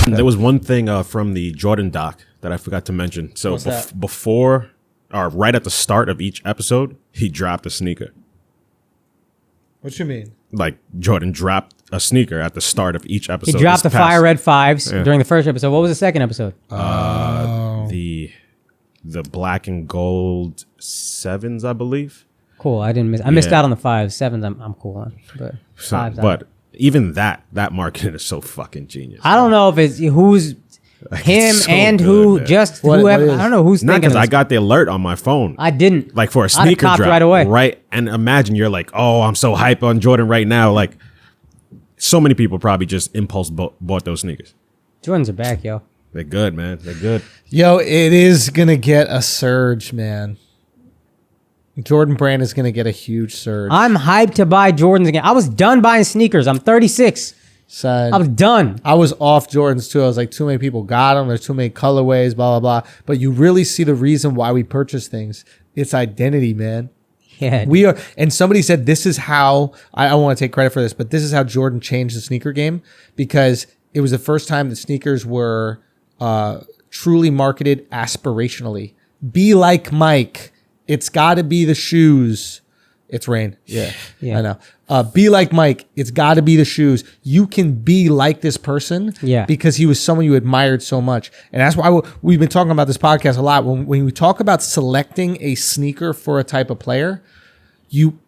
There was one thing from the Jordan doc that I forgot to mention. So before or right at the start of each episode, he dropped a sneaker. What you mean? Like Jordan dropped a sneaker at the start of each episode. He dropped the Fire Red 5s during the first episode. What was the second episode? The black and gold 7s, I believe. Cool. I missed out on the 5s. 7s I'm cool on. But 5s. But even that marketing is so fucking genius. I don't know if it's who's him so and good, who man. just whoever. I don't know who's not thinking. Because I got the alert on my phone. I didn't. Like for a sneaker drop right away. Right. And imagine you're like, oh, I'm so hype on Jordan right now. Like so many people probably just impulse bought those sneakers. Jordans are back, yo. They're good, man. They're good. Yo, it is going to get a surge, man. Jordan brand is going to get a huge surge. I'm hyped to buy Jordans again. I was done buying sneakers. I'm 36. Son, I was done. I was off Jordans too. I was like, too many people got them. There's too many colorways, blah, blah, blah. But you really see the reason why we purchase things. It's identity, man. Yeah. We are, and somebody said this is how, I don't want to take credit for this, but this is how Jordan changed the sneaker game, because it was the first time that sneakers were truly marketed aspirationally. Be like Mike. It's got to be the shoes. It's rain. Yeah. I know. Be like Mike. It's got to be the shoes. You can be like this person because he was someone you admired so much. And that's why we've been talking about this podcast a lot. When we talk about selecting a sneaker for a type of player, you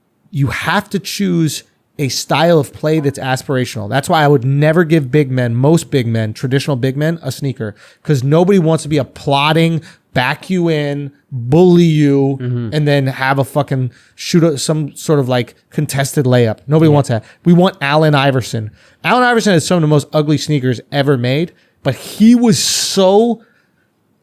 have to choose a style of play that's aspirational. That's why I would never give most big men, traditional big men, a sneaker, because nobody wants to be a plodding, back you in, bully you, and then have a fucking some sort of like contested layup. Nobody wants that. We want Allen Iverson. Allen Iverson has some of the most ugly sneakers ever made, but he was so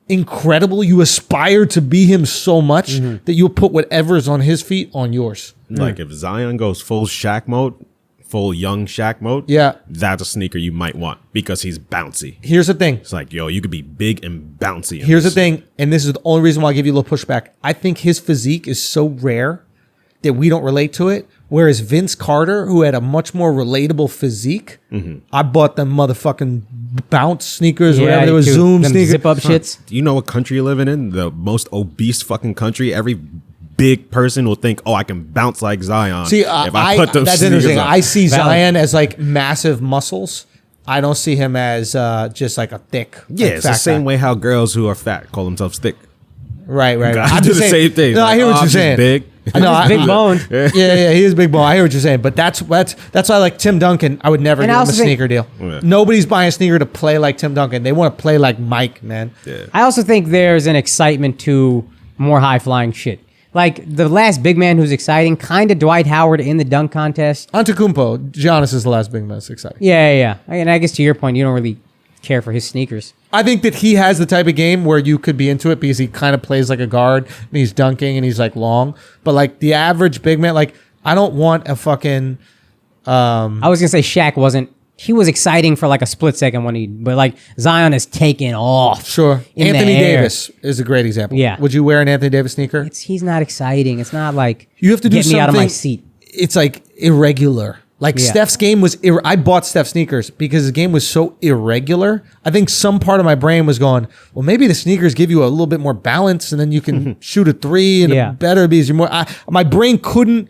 incredible. You aspire to be him so much that you'll put whatever is on his feet on yours. Like if Zion goes full Shaq mode, full young Shaq mode, that's a sneaker you might want because he's bouncy. Here's the thing. It's like, yo, you could be big and bouncy. Here's the thing, and this is the only reason why I give you a little pushback. I think his physique is so rare that we don't relate to it. Whereas Vince Carter, who had a much more relatable physique, I bought them motherfucking bounce sneakers, whatever they were, Zoom sneakers. Zip up shits. Do you know what country you're living in? The most obese fucking country. Every big person will think, oh, I can bounce like Zion. See, if I put those that's interesting. I see Zion as like massive muscles. I don't see him as just like a thick. Yeah, like it's the same way how girls who are fat call themselves thick. Right. I do the same thing. No, I hear what you're saying. Big. No, big bone. Yeah, he is big bone. I hear what you're saying, but that's why like Tim Duncan, I would never give him a sneaker deal. Yeah. Nobody's buying a sneaker to play like Tim Duncan. They want to play like Mike, man. Yeah. I also think there's an excitement to more high flying shit. Like the last big man who's exciting, kind of Dwight Howard in the dunk contest. Antetokounmpo, Giannis is the last big man that's exciting. Yeah. And I guess to your point, you don't really care for his sneakers. I think that he has the type of game where you could be into it because he kind of plays like a guard and he's dunking and he's like long. But like the average big man, like I don't want a fucking. I was gonna say Shaq wasn't. He was exciting for like a split second but like Zion is taking off. Sure. Anthony Davis is a great example. Yeah. Would you wear an Anthony Davis sneaker? He's not exciting. It's not like you have to get me out of my seat. It's like irregular. Like Steph's game was, I bought Steph sneakers because his game was so irregular. I think some part of my brain was going, well, maybe the sneakers give you a little bit more balance and then you can shoot a three and it better because you're more, my brain couldn't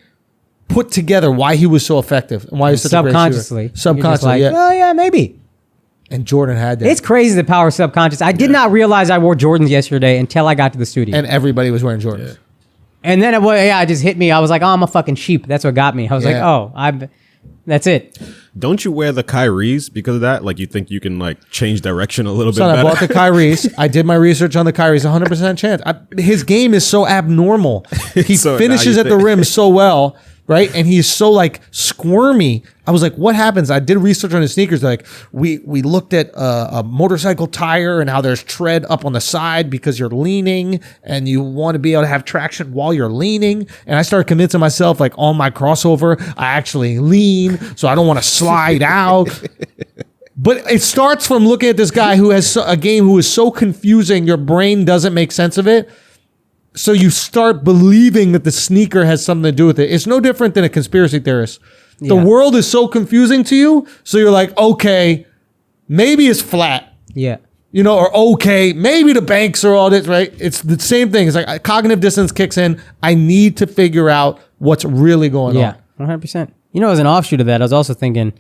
put together why he was so effective and why he was such a great shooter. Subconsciously, like, oh yeah, maybe. And Jordan had that. It's crazy the power of subconscious. I did not realize I wore Jordans yesterday until I got to the studio. And everybody was wearing Jordans. Yeah. And then it just hit me. I was like, oh, I'm a fucking sheep. That's what got me. I was like, oh, that's it. Don't you wear the Kyries because of that? Like you think you can like change direction a little bit better? I bought the Kyries. I did my research on the Kyries. 100% chance. His game is so abnormal. He finishes at the rim so well. Right. And he's so like squirmy. I was like, what happens? I did research on his sneakers. Like we looked at a motorcycle tire and how there's tread up on the side because you're leaning and you want to be able to have traction while you're leaning. And I started convincing myself like on my crossover, I actually lean. So I don't want to slide out. But it starts from looking at this guy who has a game who is so confusing. Your brain doesn't make sense of it. So you start believing that the sneaker has something to do with it. It's no different than a conspiracy theorist. The world is so confusing to you. So you're like, okay, maybe it's flat. Yeah. You know, or okay, maybe the banks are all this, right? It's the same thing. It's like cognitive dissonance kicks in. I need to figure out what's really going on. Yeah, 100%. You know, as an offshoot of that, I was also thinking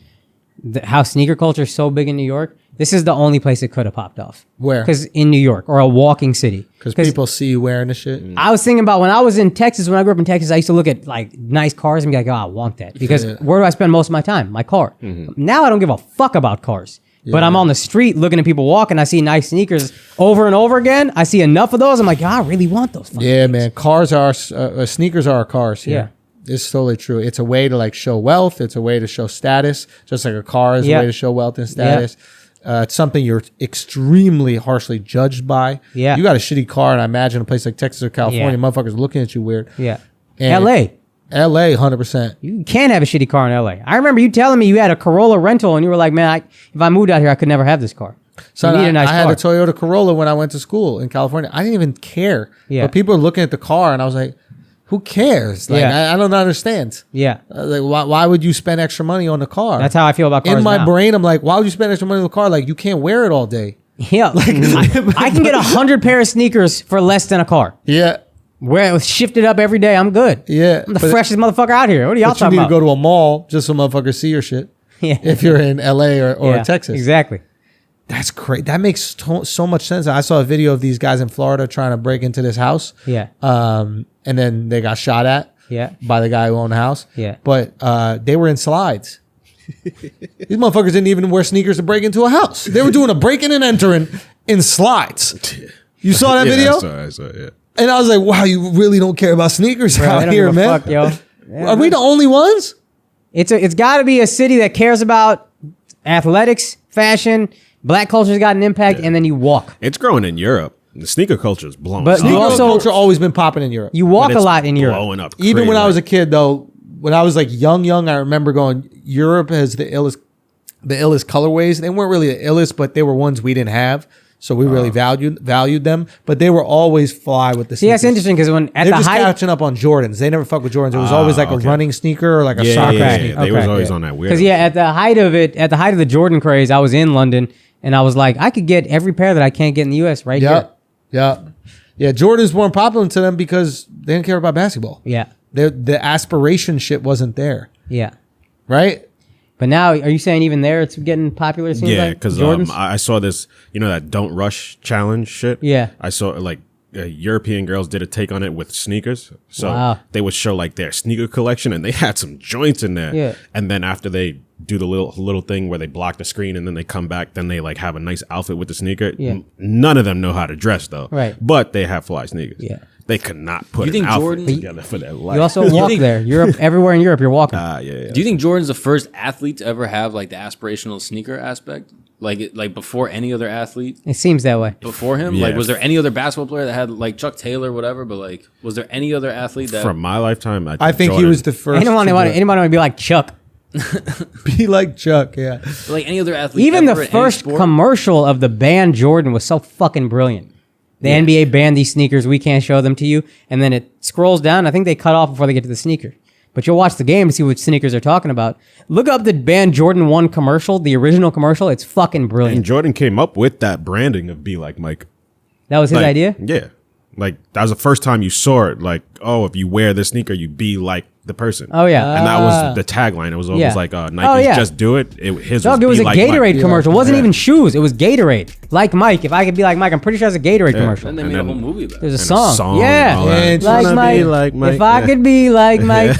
how sneaker culture is so big in New York. This is the only place it could have popped off. Where? Because in New York, or a walking city. Because people see you wearing the shit. I was thinking about when I was in Texas, when I grew up in Texas, I used to look at like nice cars and be like, oh, I want that. Because where do I spend most of my time? My car. Now I don't give a fuck about cars. But I'm on the street looking at people walking. I see nice sneakers over and over again. I see enough of those. I'm like, I really want those. Yeah, man. Cars are, sneakers are our cars. Yeah. It's totally true. It's a way to like show wealth. It's a way to show status. Just like a car is a way to show wealth and status. It's something you're extremely harshly judged by. Yeah. You got a shitty car, and I imagine a place like Texas or California, motherfuckers looking at you weird. Yeah. And LA. LA, 100%. You can't have a shitty car in LA. I remember you telling me you had a Corolla rental, and you were like, man, if I moved out here, I could never have this car. So you need a nice I had car. a Toyota Corolla when I went to school in California. I didn't even care. Yeah. But people are looking at the car, and I was like, who cares? Like, I don't understand. Yeah. Like, why would you spend extra money on the car? That's how I feel about cars in my now. brain, I'm like, why would you spend extra money on the car? Like, you can't wear it all day. Yeah. I can get 100 pair of sneakers for less than a car. Yeah. Where it shift it up every day, I'm good. Yeah. I'm the freshest motherfucker out here. What are y'all But you talking need about? to go to a mall just so motherfuckers see your shit. Yeah. If you're in LA or Texas. Exactly. That's great. That makes so much sense. I saw a video of these guys in Florida trying to break into this house. Yeah. And then they got shot at. Yeah. By the guy who owned the house. Yeah. But they were in slides. These motherfuckers didn't even wear sneakers to break into a house. They were doing a breaking and entering in slides. You saw that video? I saw it, yeah. And I was like, wow, you really don't care about sneakers Bro, they out don't here, give a man. fuck, yo. Are we the only ones? It's got to be a city that cares about athletics, fashion, black culture's got an impact, and then you walk. It's growing in Europe. The sneaker culture is blowing But up. you Sneaker also- culture always been popping in Europe. You walk But a it's lot in Europe. blowing up Even when crazy. I was a kid, though, when I was like young, I remember going, Europe has the illest colorways. They weren't really the illest, but they were ones we didn't have. So we really valued them, but they were always fly with the See, sneakers. that's interesting because when at They're the just height, catching up on Jordans. They never fuck with Jordans. It was always like a running sneaker or like a soccer sneaker. They was Okay. always on that weird. because at the height of the Jordan craze, I was in London and I was like, I could get every pair that I can't get in the U.S. right here. Yeah. Jordans weren't popular to them because they didn't care about basketball. Yeah, The aspiration shit wasn't there, yeah. right? But now, are you saying even there it's getting popular? It seems Yeah, like? because Jordans? I saw this, that Don't Rush challenge shit. Yeah. I saw like European girls did a take on it with sneakers. So Wow. they would show like their sneaker collection and they had some joints in there. Yeah. And then after they do the little thing where they block the screen and then they come back, then they like have a nice outfit with the sneaker. Yeah. None of them know how to dress though. Right. But they have fly sneakers. Yeah. They could not put You an think outfit Jordan- together for their life. you also walk think- there. Europe, everywhere in Europe, you're walking. yeah. Do you think Jordan's the first athlete to ever have like the aspirational sneaker aspect? Like before any other athlete It seems that way. before him? Yeah. Like was there any other basketball player that had like Chuck Taylor, whatever, but like was there any other athlete that From my lifetime, I think he Jordan- was the first. Anyone to want to be like Chuck? be like Chuck? Yeah. like any other athlete? Even ever the in any first sport? commercial of the band Jordan was so fucking brilliant. The NBA banned these sneakers. We can't show them to you. And then it scrolls down. I think they cut off before they get to the sneaker. But you'll watch the game to see which sneakers they're talking about. Look up the band Jordan 1 commercial, the original commercial. It's fucking And brilliant. Jordan came up with that branding of Be Like Mike. That was his Like, idea? Yeah. Like that was the first time you saw it. Like, oh, if you wear this sneaker, you be like the person. Oh, yeah. And that was the tagline. It was always Yeah. like Nike's Oh, yeah. just do it. His Dog, it was was be a like Gatorade Mike. commercial. It wasn't Yeah. even shoes. It was Gatorade. Like Mike. If I could be like Mike, I'm pretty sure it's a Gatorade commercial. And they And made a then- whole movie about There's it. a And song. Yeah. and all that. And Like Tryna Mike. be like Mike. If I Yeah. could be like Mike.